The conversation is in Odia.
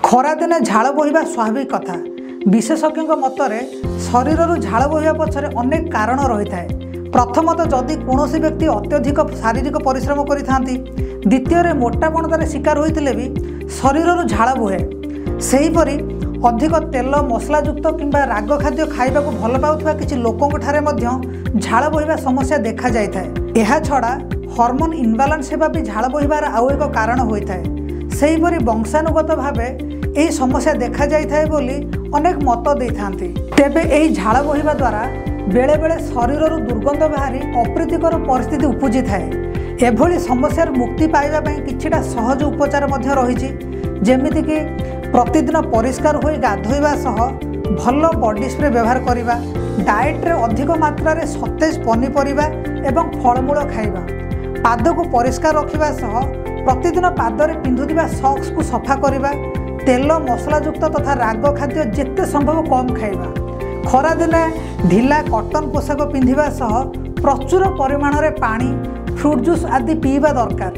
ଖରାଦିନେ ଝାଳ ବୋହିବା ସ୍ୱାଭାବିକ କଥା। ବିଶେଷଜ୍ଞଙ୍କ ମତରେ ଶରୀରରୁ ଝାଳ ବୋହିବା ପଛରେ ଅନେକ କାରଣ ରହିଥାଏ। ପ୍ରଥମତଃ, ଯଦି କୌଣସି ବ୍ୟକ୍ତି ଅତ୍ୟଧିକ ଶାରୀରିକ ପରିଶ୍ରମ କରିଥାନ୍ତି, ଦ୍ୱିତୀୟରେ ମୋଟାପଣତାରେ ଶିକାର ହୋଇଥିଲେ ବି ଶରୀରରୁ ଝାଳ ବୋହେ। ସେହିପରି ଅଧିକ ତେଲ ମସଲାଯୁକ୍ତ କିମ୍ବା ରାଗ ଖାଦ୍ୟ ଖାଇବାକୁ ଭଲ ପାଉଥିବା କିଛି ଲୋକଙ୍କଠାରେ ମଧ୍ୟ ଝାଳ ବୋହିବା ସମସ୍ୟା ଦେଖାଯାଇଥାଏ। ଏହାଛଡ଼ା ହର୍ମୋନ୍ ଇମ୍ବାଲାନ୍ସ ହେବା ବି ଝାଳ ବୋହିବାର ଆଉ ଏକ କାରଣ ହୋଇଥାଏ। ସେହିପରି ବଂଶାନୁଗତ ଭାବେ ଏହି ସମସ୍ୟା ଦେଖାଯାଇଥାଏ ବୋଲି ଅନେକ ମତ ଦେଇଥାନ୍ତି। ତେବେ ଏହି ଝାଳ ବୋହିବା ଦ୍ୱାରା ବେଳେବେଳେ ଶରୀରରୁ ଦୁର୍ଗନ୍ଧ ବାହାରି ଅପ୍ରୀତିକର ପରିସ୍ଥିତି ଉପୁଜିଥାଏ। ଏଭଳି ସମସ୍ୟାରୁ ମୁକ୍ତି ପାଇବା ପାଇଁ କିଛିଟା ସହଜ ଉପଚାର ମଧ୍ୟ ରହିଛି, ଯେମିତିକି ପ୍ରତିଦିନ ପରିଷ୍କାର ହୋଇ ଗାଧୋଇବା ସହ ଭଲ ବଡି ସ୍ପ୍ରେ ବ୍ୟବହାର କରିବା, ଡାଏଟ୍ରେ ଅଧିକ ମାତ୍ରାରେ ସତେଜ ପନିପରିବା ଏବଂ ଫଳମୂଳ ଖାଇବା, ପାଦକୁ ପରିଷ୍କାର ରଖିବା ସହ ପ୍ରତିଦିନ ପାଦରେ ପିନ୍ଧୁଥିବା ସକ୍ସକୁ ସଫା କରିବା, ତେଲ ମସଲାଯୁକ୍ତ ତଥା ରାଗ ଖାଦ୍ୟ ଯେତେ ସମ୍ଭବ କମ୍ ଖାଇବା, ଖରାଦିନେ ଢିଲା କଟନ ପୋଷାକ ପିନ୍ଧିବା ସହ ପ୍ରଚୁର ପରିମାଣରେ ପାଣି, ଫ୍ରୁଟ୍ ଜୁସ୍ ଆଦି ପିଇବା ଦରକାର।